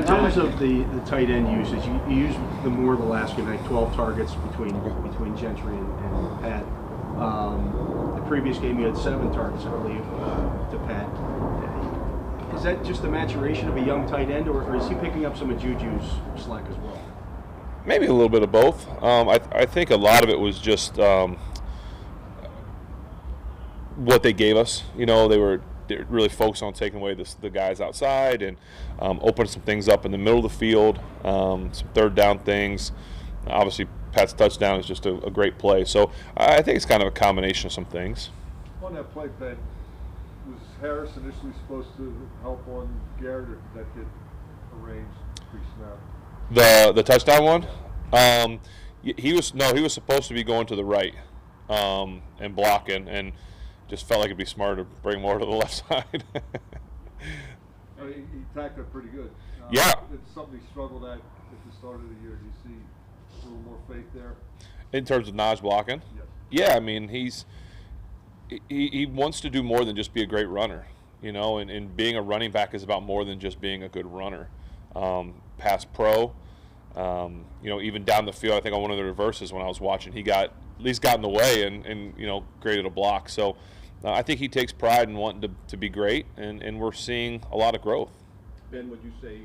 In terms of the tight end usage, you used the more the last game, like 12 targets between Gentry and Pat. The previous game, you had 7 targets, I believe, to Pat. Is that just the maturation of a young tight end, or is he picking up some of Juju's slack as well? Maybe a little bit of both. I think a lot of it was just what they gave us. You know, they're really focused on taking away the guys outside and opening some things up in the middle of the field, some third down things. Obviously, Pat's touchdown is just a great play. So I think it's kind of a combination of some things. On that play, Ben, was Harris initially supposed to help on Garrett, or did that get arranged pre-snap? The touchdown one? He was supposed to be going to the right and blocking, and just felt like it'd be smarter to bring more to the left side. He tacked it pretty good. Yeah. It's something he struggled at the start of the year. Do you see a little more faith there? In terms of Najee blocking? Yes. Yeah, I mean, he wants to do more than just be a great runner, you know, and being a running back is about more than just being a good runner. Pass pro, you know, even down the field, I think on one of the reverses when I was watching, he at least got in the way and you know, created a block. So I think he takes pride in wanting to be great, and we're seeing a lot of growth. Ben, would you say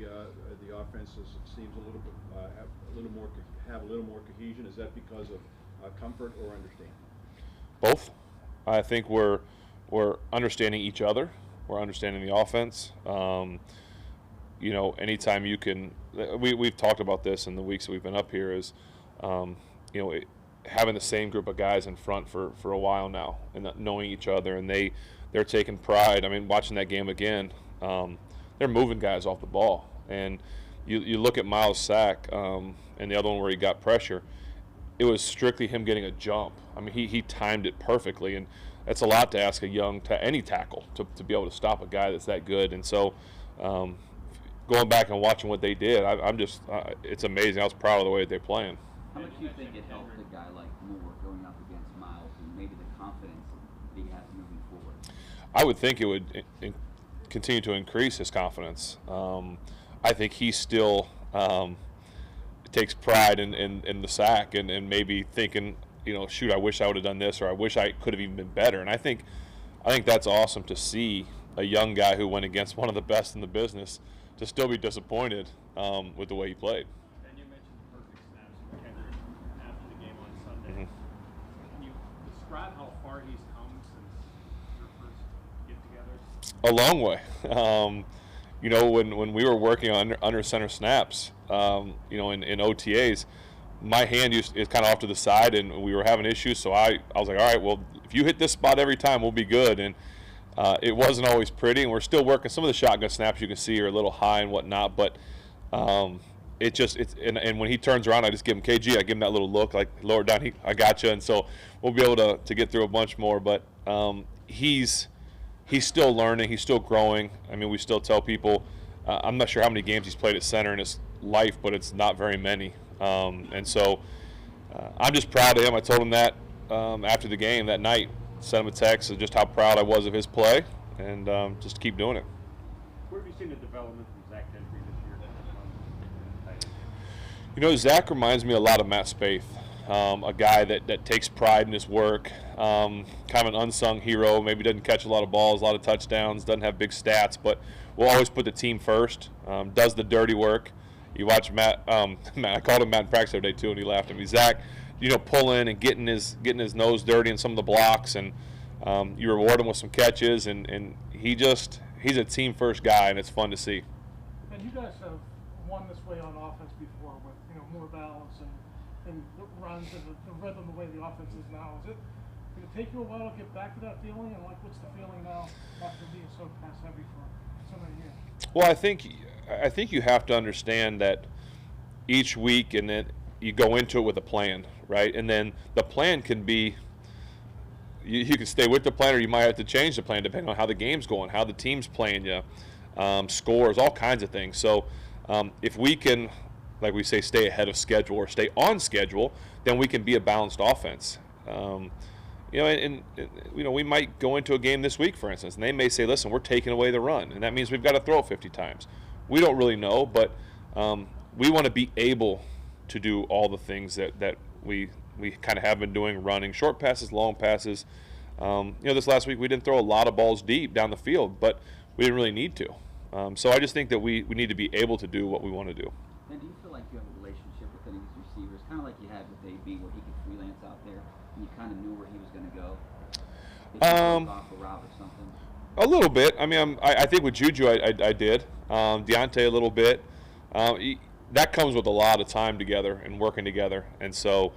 the offense seems a little bit have a little more cohesion? Is that because of comfort or understanding? Both. I think we're understanding each other. We're understanding the offense. You know, anytime you can, we've talked about this in the weeks that we've been up here, is you know, having the same group of guys in front for a while now, and knowing each other, and they're taking pride. I mean, watching that game again, they're moving guys off the ball, and you look at Miles' sack and the other one where he got pressure. It was strictly him getting a jump. I mean, he timed it perfectly, and that's a lot to ask any tackle to be able to stop a guy that's that good. And so, going back and watching what they did, I'm just it's amazing. I was proud of the way that they're playing. How much do you think it helped a guy like Moore going up against Miles and maybe the confidence that he has moving forward? I would think it would continue to increase his confidence. I think he still takes pride in the sack and maybe thinking, you know, shoot, I wish I would have done this, or I wish I could have even been better. And I think that's awesome to see a young guy who went against one of the best in the business to still be disappointed with the way he played. And you mentioned the perfect snaps from Kendrick after the game on Sunday. Mm-hmm. Can you describe how far he's come since your first get-together? A long way. You know, when we were working on under center snaps, you know, in OTAs, my hand is kind of off to the side, and we were having issues. So I was like, all right, well, if you hit this spot every time, we'll be good. And it wasn't always pretty, and we're still working. Some of the shotgun snaps you can see are a little high and whatnot, but and when he turns around, I just give him KG. I give him that little look, like lower down. I got you, and so we'll be able to get through a bunch more. But he's still learning. He's still growing. I mean, we still tell people. I'm not sure how many games he's played at center in his life, but it's not very many. And so I'm just proud of him. I told him that after the game that night. Sent him a text of just how proud I was of his play, and just keep doing it. Where have you seen the development from Zach Gentry this year? You know, Zach reminds me a lot of Matt Spaeth, a guy that takes pride in his work, kind of an unsung hero, maybe doesn't catch a lot of balls, a lot of touchdowns, doesn't have big stats, but will always put the team first, does the dirty work. You watch Matt, I called him Matt in practice the other day too, and he laughed at me. Zach, you know, pulling and getting his nose dirty in some of the blocks, and you reward him with some catches, and he's a team first guy, and it's fun to see. And you guys have won this way on offense before with, you know, more balance and runs and the rhythm the way the offense is now. Did it take you a while to get back to that feeling, and like what's the feeling now after being so pass heavy for so many years? Well, I think you have to understand that each week, and then you go into it with a plan, right? And then the plan can be, you can stay with the plan, or you might have to change the plan depending on how the game's going, how the team's playing you, scores, all kinds of things. So if we can, like we say, stay ahead of schedule or stay on schedule, then we can be a balanced offense. You know, and you know, we might go into a game this week, for instance, and they may say, listen, we're taking away the run, and that means we've got to throw it 50 times. we don't really know, but we want to be able to do all the things that we kind of have been doing, running short passes, long passes. This last week we didn't throw a lot of balls deep down the field, but we didn't really need to. So I just think that we need to be able to do what we want to do. And do you feel like you have a relationship with any of these receivers, kind of like you had with AB, where he could freelance out there and you kind of knew where he was going to go? Off a route or something? A little bit. I mean, I think with Juju I did. Deontay a little bit. That comes with a lot of time together and working together. And so,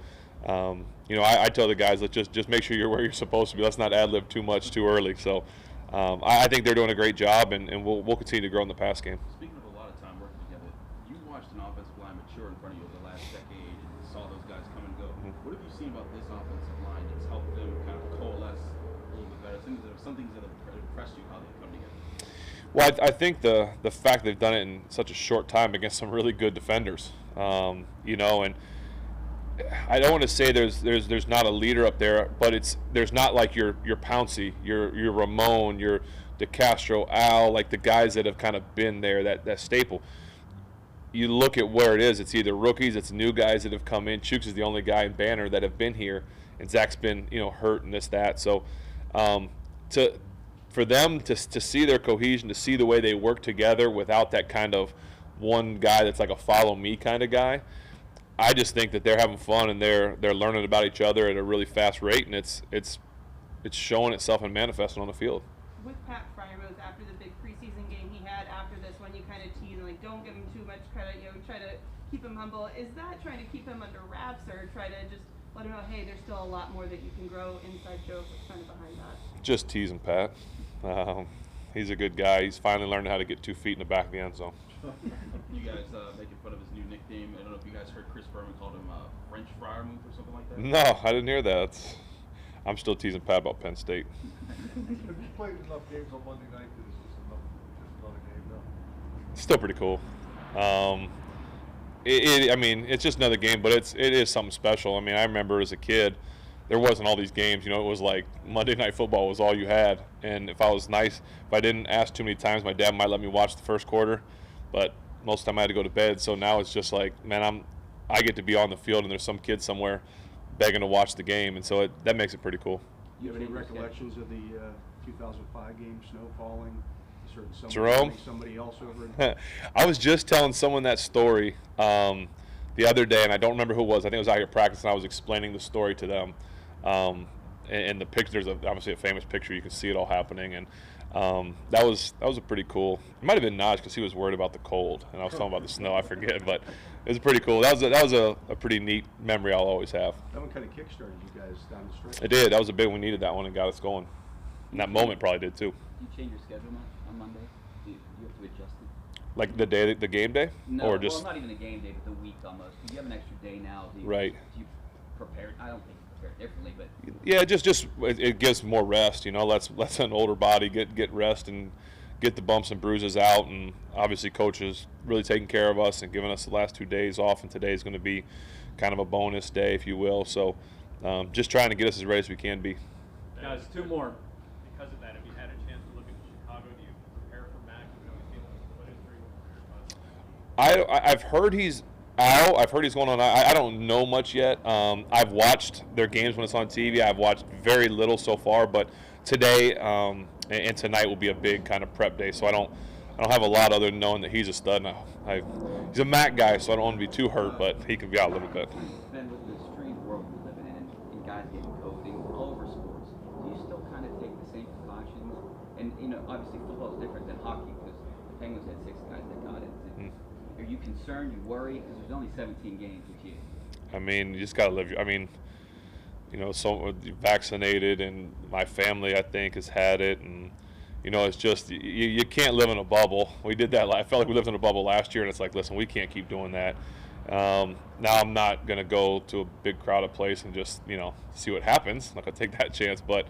I tell the guys, let's just make sure you're where you're supposed to be. Let's not ad-lib too much too early. So I think they're doing a great job, and we'll continue to grow in the pass game. Speaking of a lot of time working together, you watched an offensive line mature in front of you over the last decade and saw those guys come and go. What have you seen about this offensive line that's helped them kind of coalesce a little bit better? Some things that have impressed you, how they come together? Well, I think the fact they've done it in such a short time against some really good defenders, and I don't want to say there's not a leader up there, but there's not like your Pouncey, your Ramon, your DeCastro, Al, like the guys that have kind of been there, that staple. You look at where it is, it's either rookies, it's new guys that have come in. Chooks is the only guy in Banner that have been here, and Zach's been hurt and this, that. So for them to see their cohesion, to see the way they work together without that kind of one guy that's like a follow me kind of guy, I just think that they're having fun and they're learning about each other at a really fast rate, and it's showing itself and manifesting on the field. With Pat Fryermuth, after the big preseason game he had after this one, you kind of tease and don't give him too much credit, try to keep him humble. Is that trying to keep him under wraps, or try to just let him know, hey, there's still a lot more that you can grow? Inside joke, what's kind of behind that? Just teasing Pat. He's a good guy. He's finally learning how to get 2 feet in the back of the end zone. You guys making fun of his new nickname. I don't know if you guys heard Chris Berman called him French Fryermuth or something like that. No, I didn't hear that. I'm still teasing Pat about Penn State. Have you played enough games on Monday night that it's just another game now? Still pretty cool. It's just another game, but it is something special. I mean, I remember as a kid, there wasn't all these games. It was like Monday Night Football was all you had. And if I was nice, if I didn't ask too many times, my dad might let me watch the first quarter. But most of the time I had to go to bed. So now it's just like, man, I get to be on the field, and there's some kid somewhere begging to watch the game. And so that makes it pretty cool. Do you have any recollections of the 2005 game, snow falling? Jerome? Somebody else over? I was just telling someone that story the other day, and I don't remember who it was. I think it was out here practicing. I was explaining the story to them. And the picture, there's obviously a famous picture. You can see it all happening, and that was a pretty cool. It might have been Najee because he was worried about the cold, and I was talking about the snow. I forget, but it was pretty cool. That was a pretty neat memory I'll always have. That one kind of kickstarted you guys down the stretch. It did. That was a big one. We needed that one and got us going. And that moment probably did too. Do you change your schedule much on Monday? Do you have to adjust it? Like the game day? No, or just well, not even the game day, but the week almost. Do you have an extra day now? Right. Do you prepare? I don't think you prepare differently, but yeah, just it gives more rest. Let's an older body get rest and get the bumps and bruises out. And obviously, coach is really taking care of us and giving us the last 2 days off. And today is going to be kind of a bonus day, if you will. So just trying to get us as ready as we can be. Guys, 2 more. Because of that, have you had a chance to look at Chicago? Do you prepare for Mac? I've heard he's out. I've heard he's going on. I don't know much yet. I've watched their games when it's on TV. I've watched very little so far, but today and tonight will be a big kind of prep day. So I don't have a lot other than knowing that he's a stud. He's a Mac guy, so I don't want to be too hurt, but he can be out a little bit. Ben, with the strange world we're living in and guys getting COVID all over sports, do you still kind of take the same precautions? And obviously football is different than hockey because the Penguins had 6 guys that got it. Are you concerned? You worry? Because there's only 17 games with you. I mean, you just got to live. So vaccinated, and my family, I think, has had it, and it's just you can't live in a bubble. We did that. I felt like we lived in a bubble last year, and it's like, listen, we can't keep doing that. Now I'm not gonna go to a big crowded place and just see what happens. I'm not gonna take that chance, but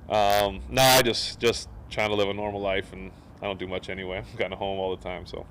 I just trying to live a normal life, and I don't do much anyway. I'm kind of home all the time, so.